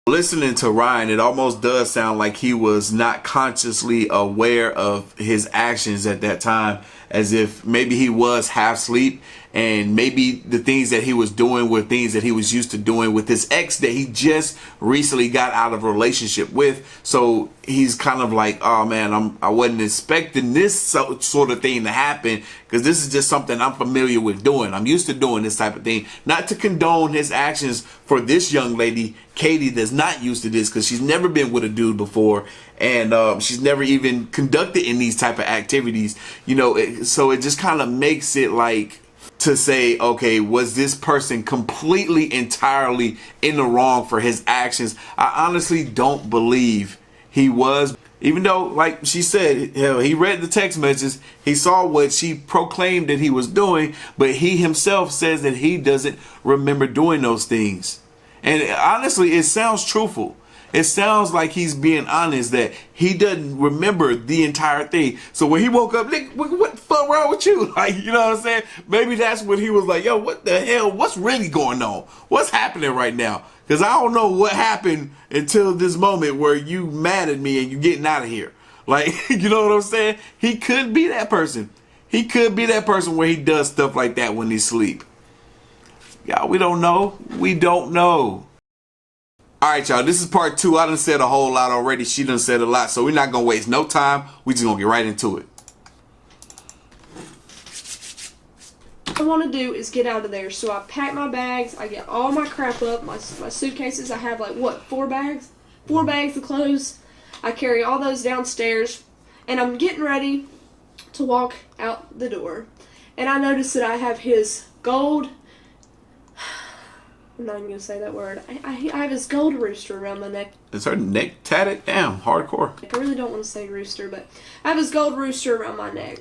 Listening to Ryan, it almost does sound like he was not consciously aware of his actions at that time, as if maybe he was half asleep and maybe the things that he was doing were things that he was used to doing with his ex that he just recently got out of a relationship with. So he's kind of like, oh man, I wasn't expecting this sort of thing to happen, because this is just something I'm familiar with doing. I'm used to doing this type of thing. Not to condone his actions for this young lady. Katie that's not used to this, because she's never been with a dude before, and she's never even conducted in these type of activities, you know. So it just kind of makes it like to say, okay, was this person completely entirely in the wrong for his actions? I honestly don't believe he was, even though, like she said, he read the text messages, he saw what she proclaimed that he was doing, but he himself says that he doesn't remember doing those things. And honestly, it sounds truthful. It sounds like he's being honest that he doesn't remember the entire thing. So when he woke up, what the fuck wrong with you? Like, you know what I'm saying? Maybe that's when he was like, yo, what the hell? What's really going on? What's happening right now? Because I don't know what happened until this moment where you mad at me and you getting out of here. Like, you know what I'm saying? He could be that person. He could be that person where he does stuff like that when he sleep. Y'all, we don't know. We don't know. All right, y'all, this is part 2. I done said a whole lot already. She done said a lot, so we're not going to waste no time. We just going to get right into it. What I want to do is get out of there. So I pack my bags. I get all my crap up. My suitcases, I have like, what, 4 bags? 4 bags of clothes. I carry all those downstairs. And I'm getting ready to walk out the door. And I notice that I have his gold... I'm not even going to say that word. I have his gold rooster around my neck. Is her neck tatted? Damn, hardcore. I really don't want to say rooster, but I have his gold rooster around my neck.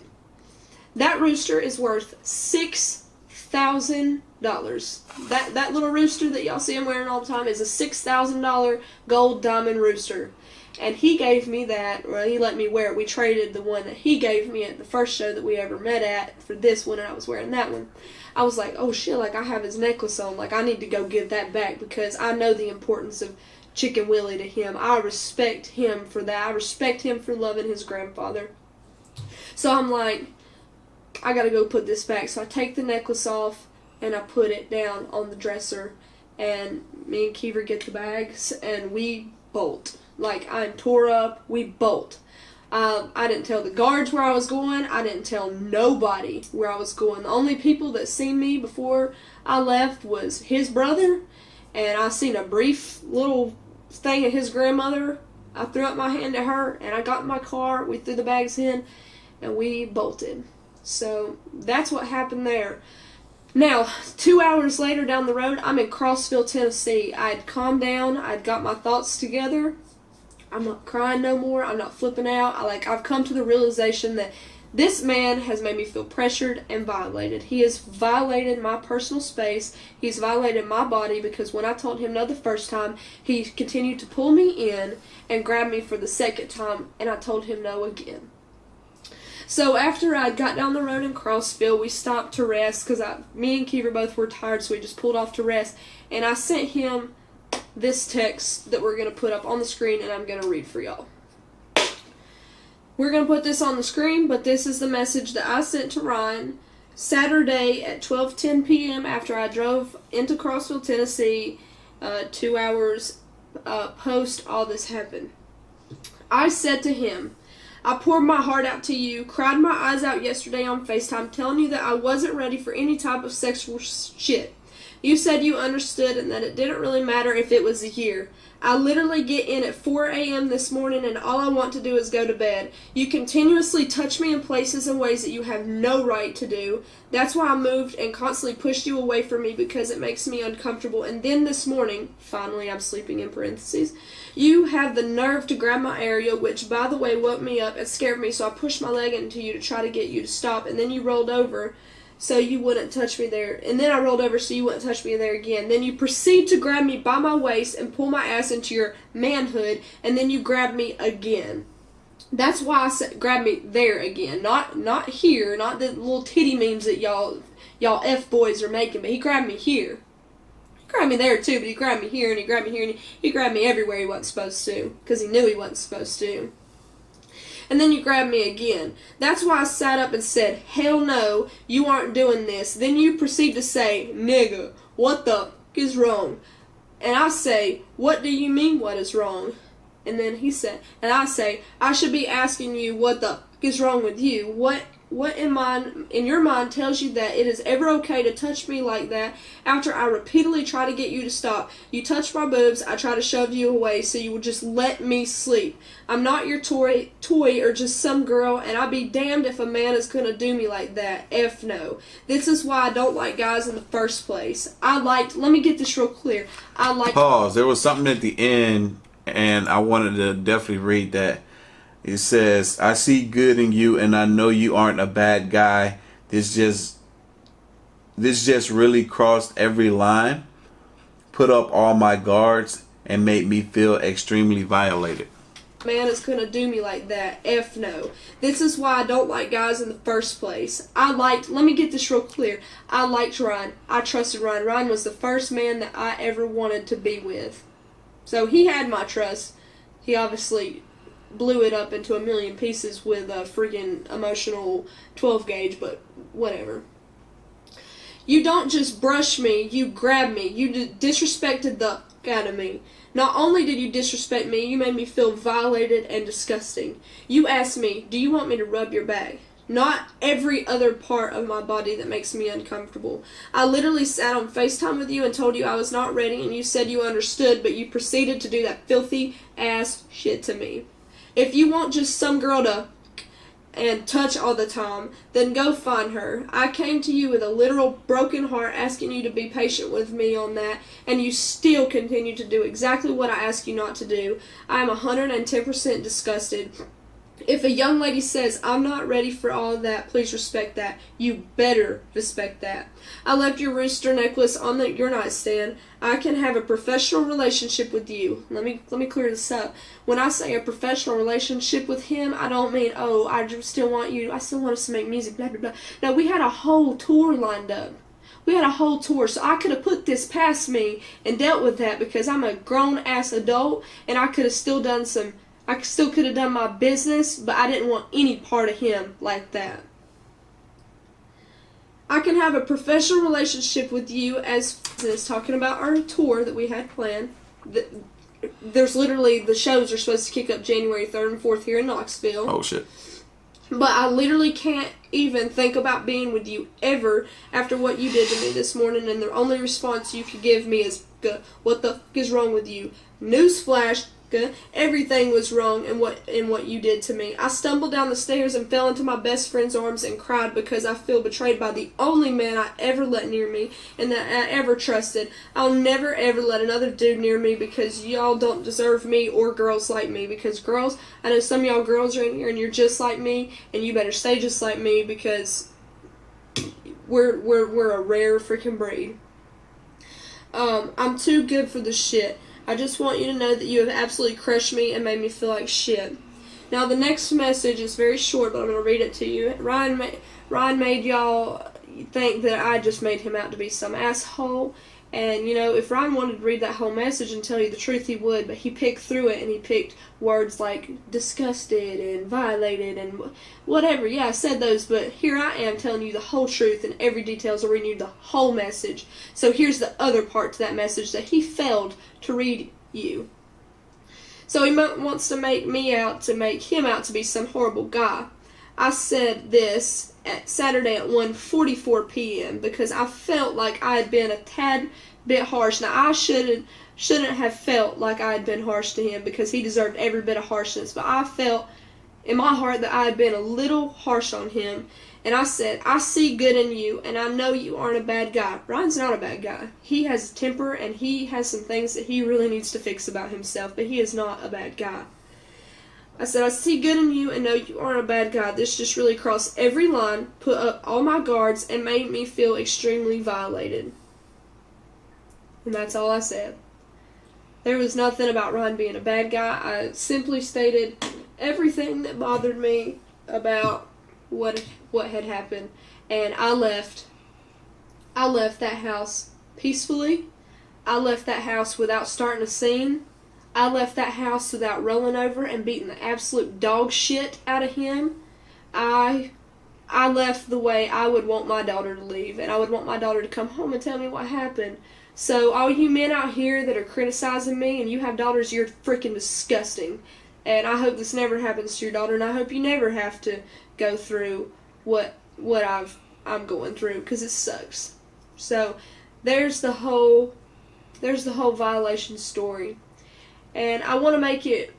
That rooster is worth $6,000. That little rooster that y'all see him wearing all the time is a $6,000 gold diamond rooster. And he gave me that, or he let me wear it. We traded the one that he gave me at the first show that we ever met at for this one, and I was wearing that one. I was like, oh shit, like I have his necklace on. Like I need to go give that back because I know the importance of Chicken Willie to him. I respect him for that. I respect him for loving his grandfather. So I'm like, I gotta go put this back. So I take the necklace off and I put it down on the dresser, and me and Kiever get the bags and we bolt. Like, I'm tore up, we bolt. I didn't tell the guards where I was going. I didn't tell nobody where I was going. The only people that seen me before I left was his brother, and I seen a brief little thing of his grandmother. I threw up my hand at her, and I got in my car. We threw the bags in, and we bolted. So that's what happened there. Now, 2 hours later down the road, I'm in Crossville, Tennessee. I'd calmed down. I'd got my thoughts together. I'm not crying no more. I'm not flipping out. I've come to the realization that this man has made me feel pressured and violated. He has violated my personal space. He's violated my body, because when I told him no the first time, he continued to pull me in and grab me for the second time, and I told him no again. So after I got down the road in Crossville, we stopped to rest because me and Kiever both were tired, so we just pulled off to rest. And I sent him this text that we're going to put up on the screen, and I'm going to read for y'all. We're going to put this on the screen, but this is the message that I sent to Ryan Saturday at 12:10 p.m. after I drove into Crossville, Tennessee, 2 hours post all this happened. I said to him, I poured my heart out to you, cried my eyes out yesterday on FaceTime, telling you that I wasn't ready for any type of sexual shit. You said you understood and that it didn't really matter if it was a year. I literally get in at 4 a.m. this morning and all I want to do is go to bed. You continuously touch me in places and ways that you have no right to do. That's why I moved and constantly pushed you away from me, because it makes me uncomfortable. And then this morning, finally I'm sleeping in parentheses, you have the nerve to grab my area, which by the way woke me up and scared me, so I pushed my leg into you to try to get you to stop, and then you rolled over so you wouldn't touch me there. And then I rolled over so you wouldn't touch me there again. Then you proceed to grab me by my waist and pull my ass into your manhood, and then you grab me again. That's why I said grab me there again. Not here, not the little titty memes that y'all F-boys are making, but he grabbed me here. He grabbed me there too, but he grabbed me here and he grabbed me here and he grabbed me everywhere he wasn't supposed to, because he knew he wasn't supposed to. And then you grabbed me again. That's why I sat up and said, hell no, you aren't doing this. Then you proceed to say, nigga, what the f*** is wrong? And I say, what do you mean what is wrong? And then he said, and I say, I should be asking you what the f*** is wrong with you. What in your mind tells you that it is ever okay to touch me like that after I repeatedly try to get you to stop? You touch my boobs, I try to shove you away so you would just let me sleep. I'm not your toy or just some girl, and I'd be damned if a man is going to do me like that. F no. This is why I don't like guys in the first place. Let me get this real clear. Pause. There was something at the end, and I wanted to definitely read that. It says, I see good in you and I know you aren't a bad guy. This just really crossed every line, put up all my guards, and made me feel extremely violated. Man is gonna do me like that. F no. This is why I don't like guys in the first place. Let me get this real clear. I liked Ryan. I trusted Ryan. Ryan was the first man that I ever wanted to be with. So he had my trust. He obviously blew it up into a million pieces with a freaking emotional 12 gauge, but whatever. You don't just brush me, you grab me. You disrespected the out of me. Not only did you disrespect me, you made me feel violated and disgusting. You asked me, do you want me to rub your back? Not every other part of my body that makes me uncomfortable. I literally sat on FaceTime with you and told you I was not ready, and you said you understood, but you proceeded to do that filthy ass shit to me. If you want just some girl to and touch all the time, then go find her. I came to you with a literal broken heart asking you to be patient with me on that, and you still continue to do exactly what I asked you not to do. I am 110% disgusted. If a young lady says, I'm not ready for all of that, please respect that. You better respect that. I left your rooster necklace on your nightstand. I can have a professional relationship with you. Let me clear this up. When I say a professional relationship with him, I don't mean, oh, I still want us to make music, blah, blah, blah. No, we had a whole tour lined up. We had a whole tour, so I could have put this past me and dealt with that because I'm a grown-ass adult, and I could have still could have done my business, but I didn't want any part of him like that. I can have a professional relationship with you as talking about our tour that we had planned. There's literally, the shows are supposed to kick up January 3rd and 4th here in Knoxville. Oh, shit. But I literally can't even think about being with you ever after what you did to me this morning, and the only response you could give me is, what the f*** is wrong with you? Newsflash, everything was wrong in what you did to me. I stumbled down the stairs and fell into my best friend's arms and cried because I feel betrayed by the only man I ever let near me and that I ever trusted. I'll never ever let another dude near me because y'all don't deserve me or girls like me. Because girls, I know some of y'all girls are in here and you're just like me, and you better stay just like me because we're a rare freaking breed. I'm too good for this shit. I just want you to know that you have absolutely crushed me and made me feel like shit. Now, the next message is very short, but I'm going to read it to you. Ryan made y'all think that I just made him out to be some asshole. And, if Ryan wanted to read that whole message and tell you the truth, he would. But he picked through it, and he picked words like disgusted and violated and whatever. Yeah, I said those, but here I am telling you the whole truth and every details of reading you the whole message. So here's the other part to that message that he failed to read you. So he wants to make him out to be some horrible guy. I said this at Saturday at 1:44 p.m. because I felt like I had been a tad bit harsh. Now, I shouldn't have felt like I had been harsh to him because he deserved every bit of harshness, but I felt in my heart that I had been a little harsh on him. And I said, I see good in you, and I know you aren't a bad guy. Ryan's not a bad guy. He has a temper, and he has some things that he really needs to fix about himself, but he is not a bad guy. I said, I see good in you and know you aren't a bad guy. This just really crossed every line, put up all my guards, and made me feel extremely violated. And that's all I said. There was nothing about Ryan being a bad guy. I simply stated everything that bothered me about what had happened. And I left that house peacefully. I left that house without starting a scene. I left that house without rolling over and beating the absolute dog shit out of him. I left the way I would want my daughter to leave, and I would want my daughter to come home and tell me what happened. So all you men out here that are criticizing me and you have daughters, you're freaking disgusting. And I hope this never happens to your daughter, and I hope you never have to go through what I'm going through, because it sucks. So there's the whole violation story. And I want to make it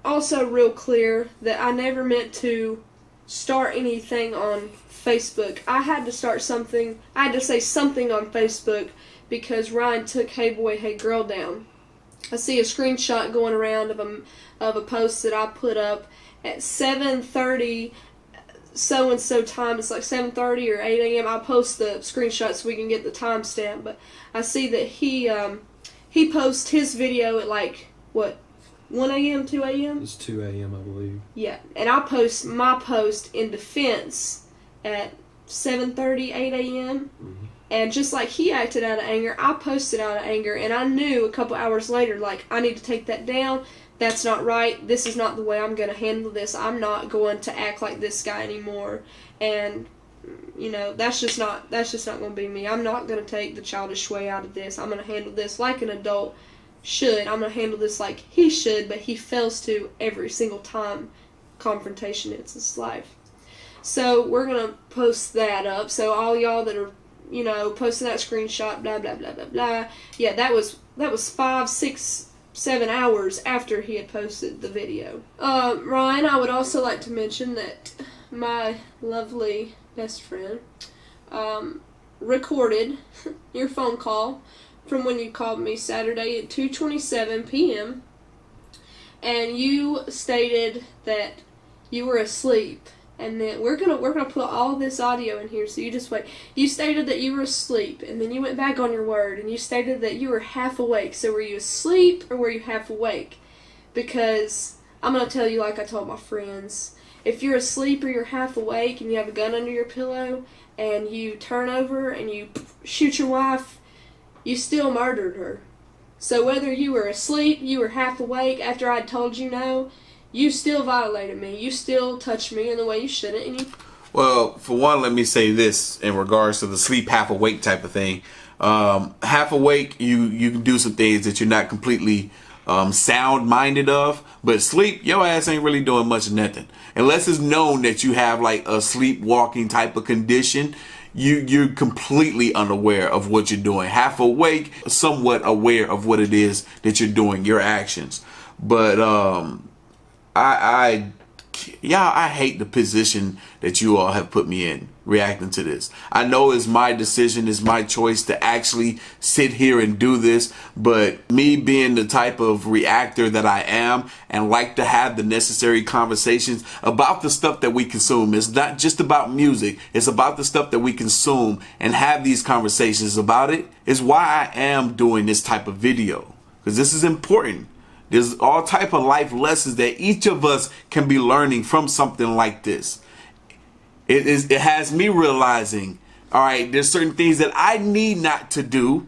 also real clear that I never meant to start anything on Facebook. I had to start something. I had to say something on Facebook because Ryan took Hey Boy, Hey Girl down. I see a screenshot going around of a post that I put up at 7:30 so-and-so time. It's like 7:30 or 8 a.m. I'll post the screenshot so we can get the timestamp. But I see that he posts his video at like, what, 1 a.m., 2 a.m.? It's 2 a.m., I believe. Yeah, and I post my post in defense at 7:30, 8 a.m. Mm-hmm. And just like he acted out of anger, I posted out of anger, and I knew a couple hours later, like, I need to take that down. That's not right. This is not the way I'm going to handle this. I'm not going to act like this guy anymore. And, you know, that's just not going to be me. I'm not going to take the childish way out of this. I'm going to handle this like an adult should. I'm going to handle this like he should, but he fails to every single time confrontation hits his life. So we're going to post that up. So all y'all that are, you know, posting that screenshot, blah, blah, blah, blah, blah. Yeah, that was 5, 6, 7 hours after he had posted the video. Ryan, I would also like to mention that my lovely best friend recorded your phone call from when you called me Saturday at 2:27 p.m. and you stated that you were asleep. And then we're gonna put all this audio in here, so you just wait. You stated that you were asleep, and then you went back on your word, and you stated that you were half awake. So were you asleep, or were you half awake? Because I'm gonna tell you like I told my friends. If you're asleep or you're half awake, and you have a gun under your pillow, and you turn over and you shoot your wife, you still murdered her. So whether you were asleep, you were half awake after I'd told you no, you still violated me. You still touched me in the way you shouldn't. And you... Well, for one, let me say this in regards to the sleep half awake type of thing. Half awake, you can do some things that you're not completely sound minded of, but sleep, your ass ain't really doing much of nothing. Unless it's known that you have like a sleepwalking type of condition, you're completely unaware of what you're doing. Half awake, somewhat aware of what it is that you're doing, your actions. But I hate the position that you all have put me in reacting to this. I know it's my decision, it's my choice to actually sit here and do this, but me being the type of reactor that I am and like to have the necessary conversations about the stuff that we consume. It's not just about music, it's about the stuff that we consume, and have these conversations about it is why I am doing this type of video, because this is important. There's all type of life lessons that each of us can be learning from something like this. It has me realizing, all right, there's certain things that I need not to do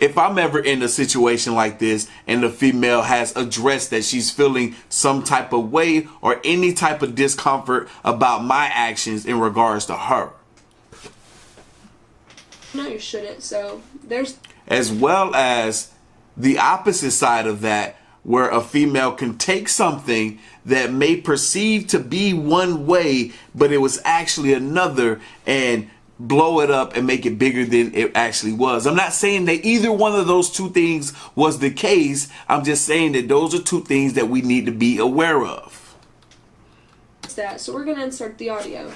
if I'm ever in a situation like this and the female has addressed that she's feeling some type of way or any type of discomfort about my actions in regards to her. No, you shouldn't. So there's... As well as the opposite side of that, where a female can take something that may perceive to be one way, but it was actually another, and blow it up and make it bigger than it actually was. I'm not saying that either one of those two things was the case. I'm just saying that those are two things that we need to be aware of. So we're going to insert the audio.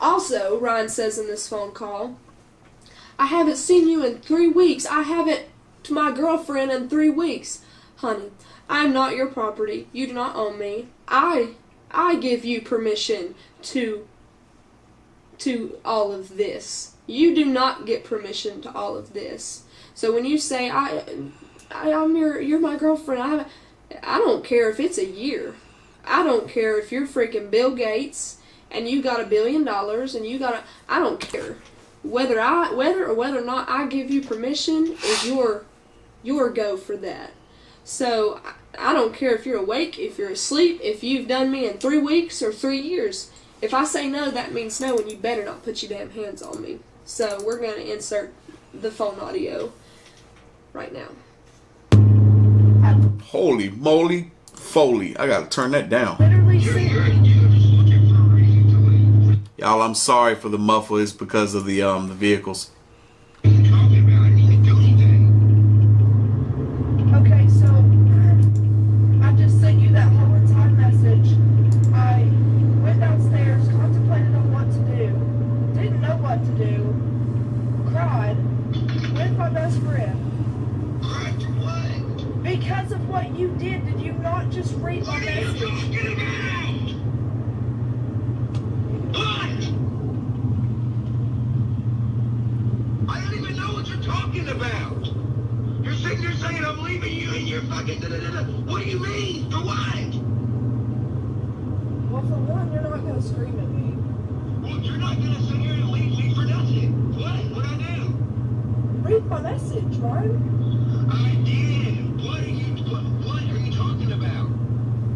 Also, Ryan says in this phone call, I haven't seen you in 3 weeks. I haven't to my girlfriend in 3 weeks. Honey, I am not your property. You do not own me. I give you permission to all of this. You do not get permission to all of this. So when you say you're my girlfriend, I don't care if it's a year. I don't care if you're freaking Bill Gates and you got $1 billion and I don't care. Whether or not I give you permission is your your go for that. So I don't care if you're awake, if you're asleep, if you've done me in 3 weeks or 3 years. If I say no, that means no, and you better not put your damn hands on me. So we're going to insert the phone audio right now. Holy moly, Foley. I gotta turn that down. Literally, Y'all, I'm sorry for the muffle. It's because of the vehicles. Okay, so I just sent you that whole entire message. I went downstairs, contemplated on what to do, didn't know what to do, cried with my best friend. Because of what you did you not just read my message? I don't even know what you're talking about. You're sitting there saying I'm leaving you and you're fucking da-da-da-da. What do you mean? For what? Well, for one, you're not going to scream at me. Well, you're not gonna sit here and leave me for nothing. What'd I do? Read my message, Ryan. I did. What are you talking about?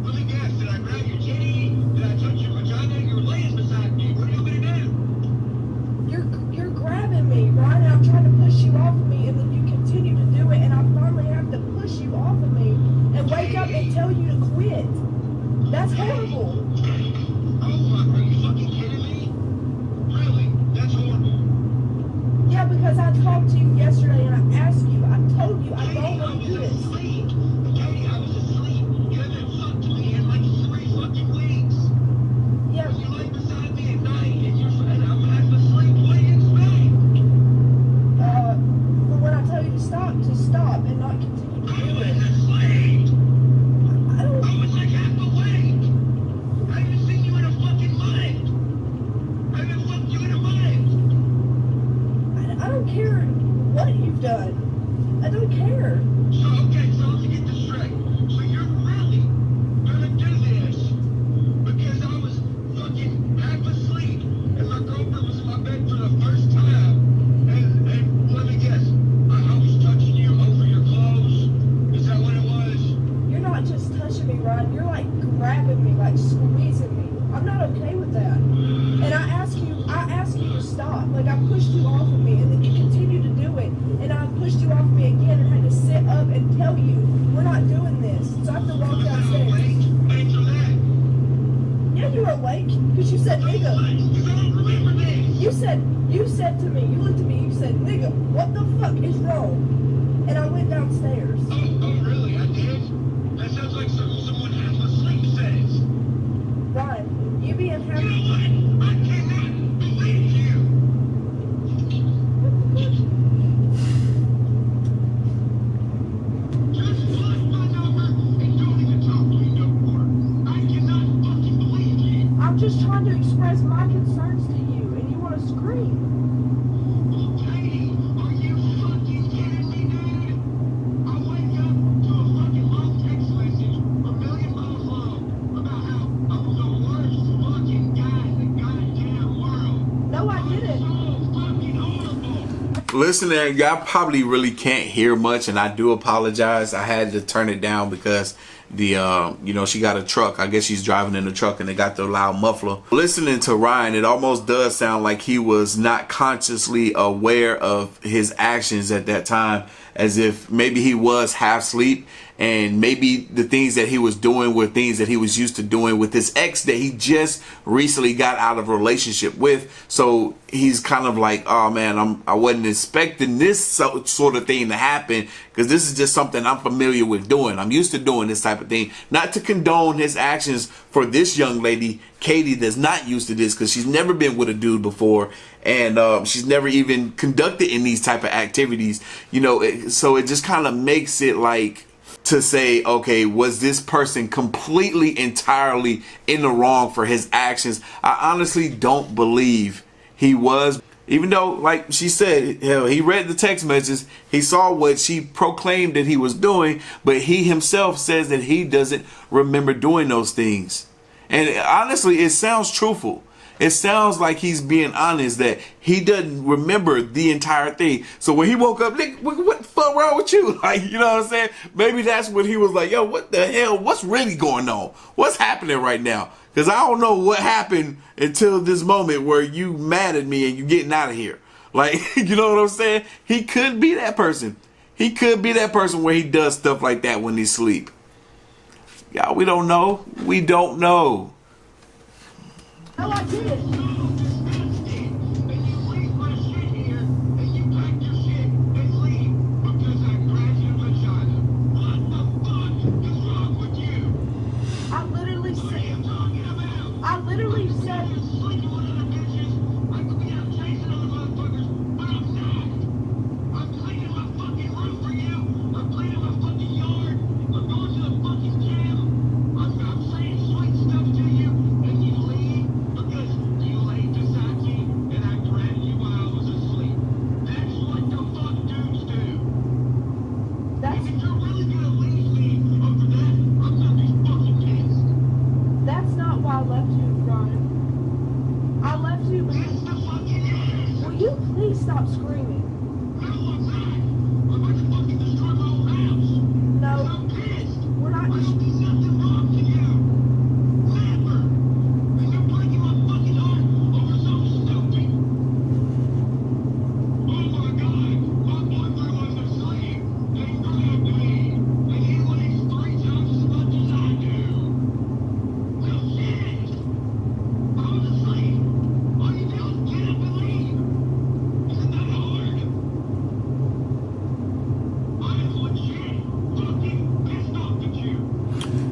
Let me guess, did I grab your titty? Did I touch your vagina? You were laying beside me. What are you gonna do? You're grabbing me, Ryan, and I'm trying to push you off of me, and then you continue to do it, and I finally have to push you off of me and wake up and tell you to quit. That's horrible. Oh, are you fucking kidding me? Really? That's horrible. Yeah, because I talked to you yesterday and I asked you, I told you I don't want to do this. Katie, I was asleep. You haven't fucked me in like 3 fucking weeks. Yeah, You lay beside me at night and I'm half asleep. What do you expect? but when I tell you to stop and not continue to I do was it. asleep. I don't, I was like half awake. I haven't seen you in a fucking month. I haven't fucked you in a month. I don't care what you've done. I don't care. So let's get this straight. So you're really gonna do this because I was fucking half asleep and my girlfriend was in my bed for the first time. And let me guess, I was touching you over your clothes. Is that what it was? You're not just touching me, Ryan. You're like grabbing me, like squeezing me. I'm not okay with that. And I ask you to stop. Like I pushed you off of me, and then you continue to do it. And I pushed you off of me again, and had to sit up and tell you we're not doing this. So I have to walk Was I downstairs. awake? Answer that. Yeah, you were awake because you said nigga. Because I don't remember this. You said to me, you looked at me, you said nigga, what the fuck is wrong? And I went downstairs. Oh, really? I did? That sounds like someone half asleep says. Ryan, you being You half. know what? I cannot believe you. Just block my number and don't even talk to me no more. I cannot fucking believe you. I'm just trying to express my concerns to you, and you want to scream. Well, Katie, are you fucking kidding me, dude? I wake up to a fucking long text message, a million miles long, about how I was the worst fucking guy in the goddamn world. No, I didn't. So fucking horrible. Listen there, y'all probably really can't hear much, and I do apologize. I had to turn it down because the she got a truck. I guess she's driving in the truck and they got the loud muffler. Listening to Ryan, it almost does sound like he was not consciously aware of his actions at that time, as if maybe he was half asleep, and maybe the things that he was doing were things that he was used to doing with his ex that he just recently got out of a relationship with. So he's kind of like, oh man, I wasn't expecting this sort of thing to happen, because this is just something I'm familiar with doing. I'm used to doing this type of thing. Not to condone his actions for this young lady. Katie that's not used to this, because she's never been with a dude before, and she's never even conducted in these type of activities, so it just kind of makes it like to say, okay, was this person completely entirely in the wrong for his actions? I honestly don't believe he was, even though, like she said, hell, he read the text messages, he saw what she proclaimed that he was doing, but he himself says that he doesn't remember doing those things. And honestly, it sounds truthful. It sounds like he's being honest that he doesn't remember the entire thing. So when he woke up, nigga, what the fuck wrong with you? Like, you know what I'm saying? Maybe that's when he was like, yo, what the hell? What's really going on? What's happening right now? Because I don't know what happened until this moment where you mad at me and you getting out of here. Like, you know what I'm saying? He could be that person. He could be that person where he does stuff like that when he sleep. Y'all, we don't know. We don't know. No, I did. Stop screaming. No, we're not just...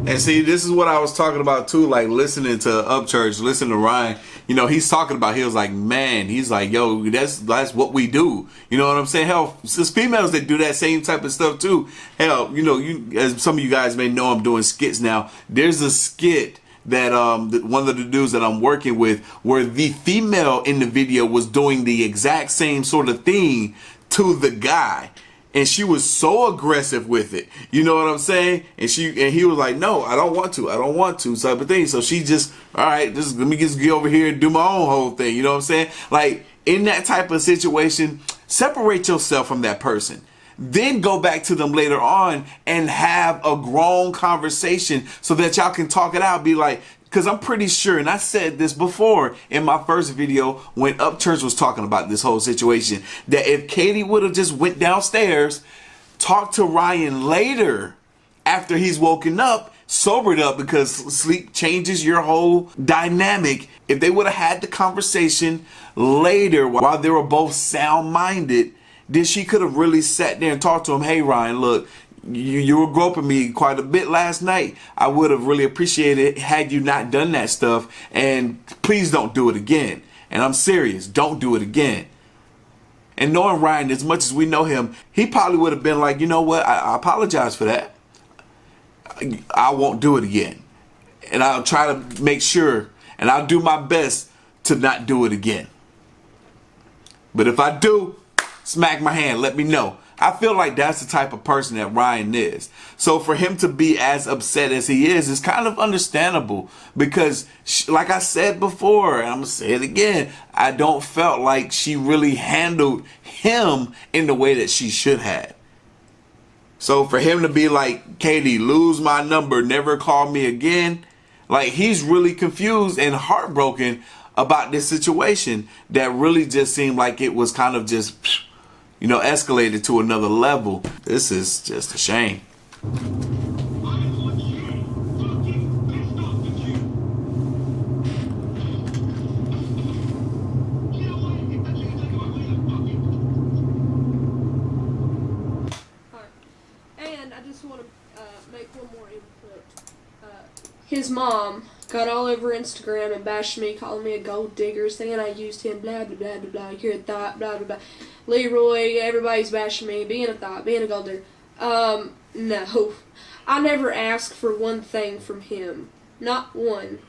And see, this is what I was talking about too, like listening to Upchurch, listening to Ryan. You know, he's talking about, he was like, man, he's like, yo, that's what we do. You know what I'm saying? Hell, there's females that do that same type of stuff too. Hell, you know, as some of you guys may know, I'm doing skits now. There's a skit that one of the dudes that I'm working with, where the female in the video was doing the exact same sort of thing to the guy. And she was so aggressive with it. You know what I'm saying? And he was like, no, I don't want to type of thing. So she just, all right, let me just get over here and do my own whole thing. You know what I'm saying? Like, in that type of situation, separate yourself from that person. Then go back to them later on and have a grown conversation so that y'all can talk it out. Be like, because I'm pretty sure, and I said this before in my first video when Upchurch was talking about this whole situation, that if Katie would have just went downstairs, talked to Ryan later after he's woken up, sobered up, because sleep changes your whole dynamic. If they would have had the conversation later while they were both sound-minded, then she could have really sat there and talked to him. Hey, Ryan, look, you were groping me quite a bit last night. I would have really appreciated it had you not done that stuff. And please don't do it again. And I'm serious. Don't do it again. And knowing Ryan, as much as we know him, he probably would have been like, you know what? I apologize for that. I won't do it again. And I'll try to make sure, and I'll do my best to not do it again. But if I do, smack my hand. Let me know. I feel like that's the type of person that Ryan is. So for him to be as upset as he is kind of understandable, because like I said before, and I'm going to say it again, I don't felt like she really handled him in the way that she should have. So for him to be like, Katie, lose my number, never call me again. Like, he's really confused and heartbroken about this situation that really just seemed like it was kind of just, you know, escalated to another level. This is just a shame. And I just want to make one more input. His mom got all over Instagram and bashed me, calling me a gold digger, saying I used him, blah, blah, blah, blah, blah, you're a thought, blah, blah, blah. Leroy, everybody's bashing me, being a thought, being a gold digger. No. I never asked for one thing from him. Not one.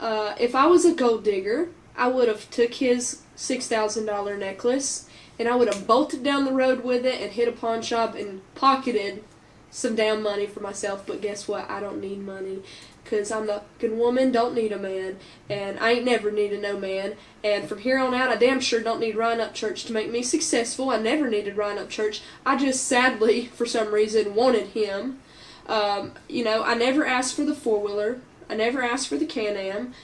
If I was a gold digger, I would have took his $6,000 necklace and I would have bolted down the road with it and hit a pawn shop and pocketed some damn money for myself, but guess what? I don't need money. Because I'm a good woman, don't need a man, and I ain't never needed no man, and from here on out, I damn sure don't need Ryan Upchurch to make me successful. I never needed Ryan Upchurch. I just sadly, for some reason, wanted him. You know, I never asked for the four-wheeler. I never asked for the Can-Am.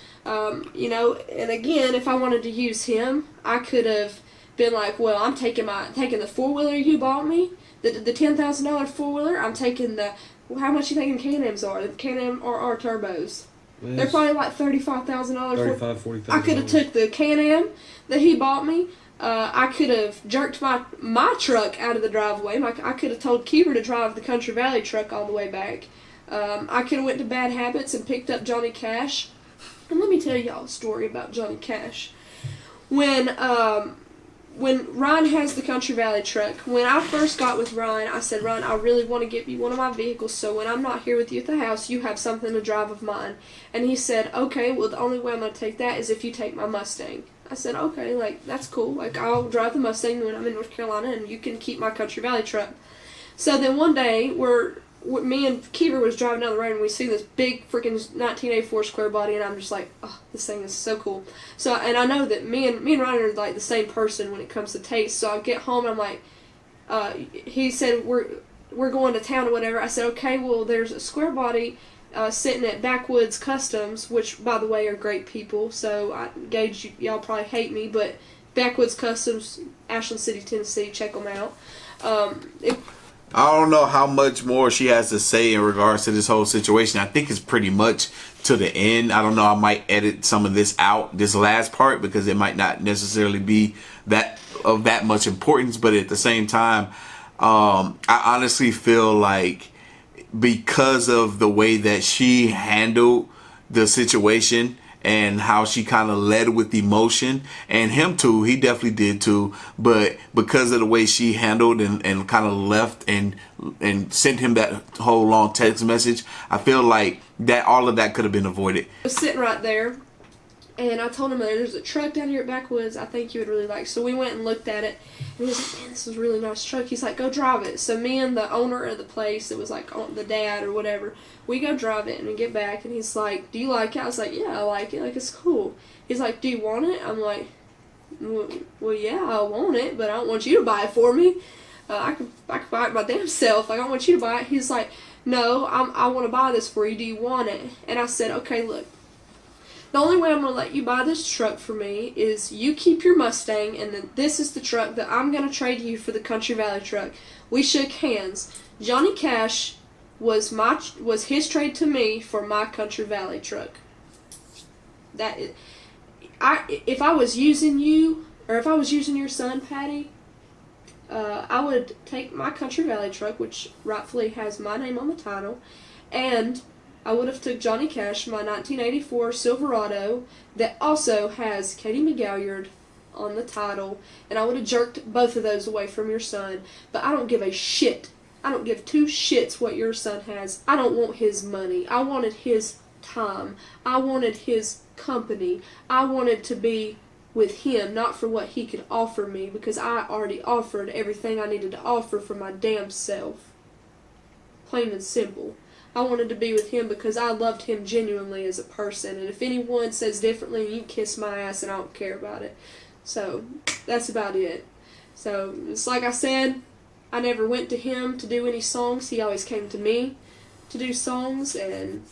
You know, and again, if I wanted to use him, I could have been like, well, I'm taking the four-wheeler you bought me, the $10,000 four-wheeler. I'm taking the, how much you thinking Can-Ams are? The Can-Am are turbos. Yes. They're probably like $35,000. $40,000. I could have took the Can-Am that he bought me. I could have jerked my truck out of the driveway. I could have told Keeper to drive the Country Valley truck all the way back. I could have went to Bad Habits and picked up Johnny Cash. And let me tell y'all a story about Johnny Cash. When Ryan has the Country Valley truck, when I first got with Ryan, I said, Ryan, I really want to get you one of my vehicles so when I'm not here with you at the house, you have something to drive of mine. And he said, okay, well, the only way I'm going to take that is if you take my Mustang. I said, okay, like, that's cool. Like, I'll drive the Mustang when I'm in North Carolina, and you can keep my Country Valley truck. So then one day, me and Keeper was driving down the road, and we see this big freaking 1984 square body, and I'm just like, oh, this thing is so cool. So, and I know that me and Ryan are like the same person when it comes to taste. So I get home, and I'm like, he said we're going to town or whatever. I said, okay, well, there's a square body sitting at Backwoods Customs, which by the way are great people. So I gauge y'all probably hate me, but Backwoods Customs, Ashland City, Tennessee, check them out. I don't know how much more she has to say in regards to this whole situation. I think it's pretty much to the end. I don't know. I might edit some of this out, this last part, because it might not necessarily be that much importance. But at the same time, I honestly feel like because of the way that she handled the situation and how she kind of led with emotion, and him too, he definitely did too, but because of the way she handled and kind of left and sent him that whole long text message, I feel like that all of that could have been avoided. I was sitting right there, and I told him there's a truck down here at Backwoods I think you would really like. So we went and looked at it, and he was like, man, this is a really nice truck. He's like, go drive it. So me and the owner of the place, it was like the dad or whatever, we go drive it, and we get back, and he's like, do you like it? I was like, yeah, I like it. Like, it's cool. He's like, do you want it? I'm like, well, yeah, I want it, but I don't want you to buy it for me. I can buy it my damn self. Like, I don't want you to buy it. He's like, no, I want to buy this for you. Do you want it? And I said, okay, look. The only way I'm going to let you buy this truck for me is you keep your Mustang, and then this is the truck that I'm going to trade you for the Country Valley truck. We shook hands. Johnny Cash was his trade to me for my Country Valley truck. If I was using you, or if I was using your son, Patty, I would take my Country Valley truck, which rightfully has my name on the title, and I would have took Johnny Cash, my 1984 Silverado, that also has Katie McGalliard on the title, and I would have jerked both of those away from your son. But I don't give a shit. I don't give two shits what your son has. I don't want his money. I wanted his time. I wanted his company. I wanted to be with him, not for what he could offer me, because I already offered everything I needed to offer for my damn self. Plain and simple. I wanted to be with him because I loved him genuinely as a person, and if anyone says differently, you can kiss my ass and I don't care about it. So, that's about it. So, it's like I said, I never went to him to do any songs. He always came to me to do songs, and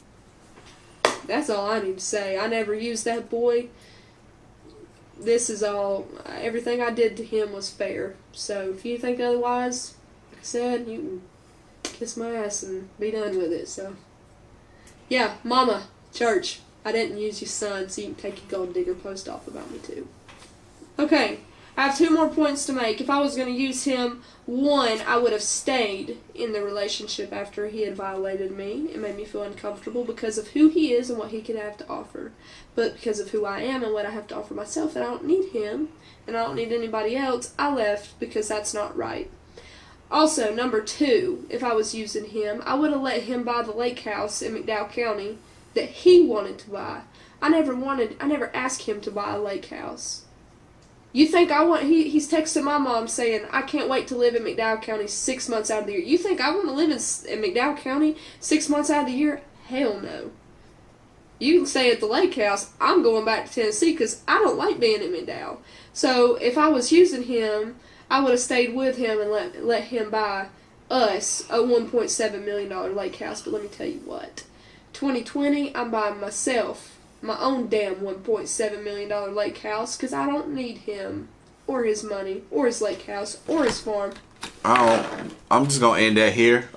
that's all I need to say. I never used that boy. This is all, everything I did to him was fair. So, if you think otherwise, like I said, you can kiss my ass and be done with it. So, yeah, Mama, church, I didn't use your son, so you can take your gold digger post off about me too. Okay, I have 2 more points to make. If I was going to use him, 1, I would have stayed in the relationship after he had violated me. It made me feel uncomfortable because of who he is and what he could have to offer. But because of who I am and what I have to offer myself, and I don't need him, and I don't need anybody else, I left because that's not right. Also, number 2, if I was using him, I would have let him buy the lake house in McDowell County that he wanted to buy. I never asked him to buy a lake house. You think I want? He's texting my mom saying, "I can't wait to live in McDowell County 6 months out of the year." You think I want to live in McDowell County 6 months out of the year? Hell no. You can stay at the lake house. I'm going back to Tennessee because I don't like being in McDowell. So if I was using him, I would have stayed with him and let him buy us a $1.7 million lake house. But let me tell you what, 2020, I'm buying myself my own damn $1.7 million lake house because I don't need him or his money or his lake house or his farm. I'm just gonna end that here.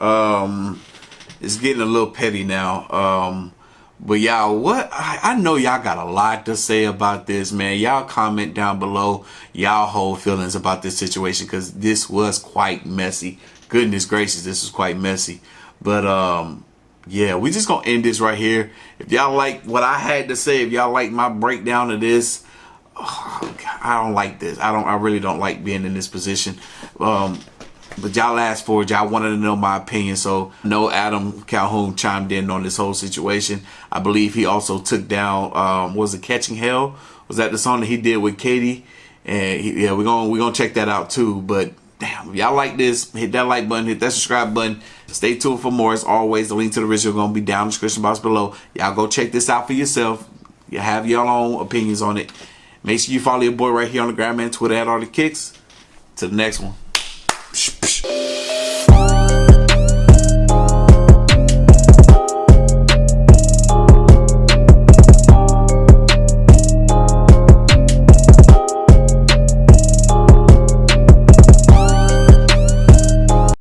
It's getting a little petty now. But y'all, what I know y'all got a lot to say about this, man. Y'all comment down below y'all whole feelings about this situation, because this was quite messy. Goodness gracious, this was quite messy. But yeah, we just gonna end this right here. If y'all like what I had to say, if y'all like my breakdown of this, I don't like this. I really don't like being in this position. But y'all asked for it. Y'all wanted to know my opinion. So no, Adam Calhoun chimed in on this whole situation. I believe he also took down was it Catching Hell? Was that the song that he did with Katie? And yeah, we're gonna check that out too. But damn, if y'all like this, hit that like button, hit that subscribe button. Stay tuned for more. As always, the link to the video is gonna be down in the description box below. Y'all go check this out for yourself. You have your own opinions on it. Make sure you follow your boy right here on the gram and Twitter at Artofkickz. To the next one.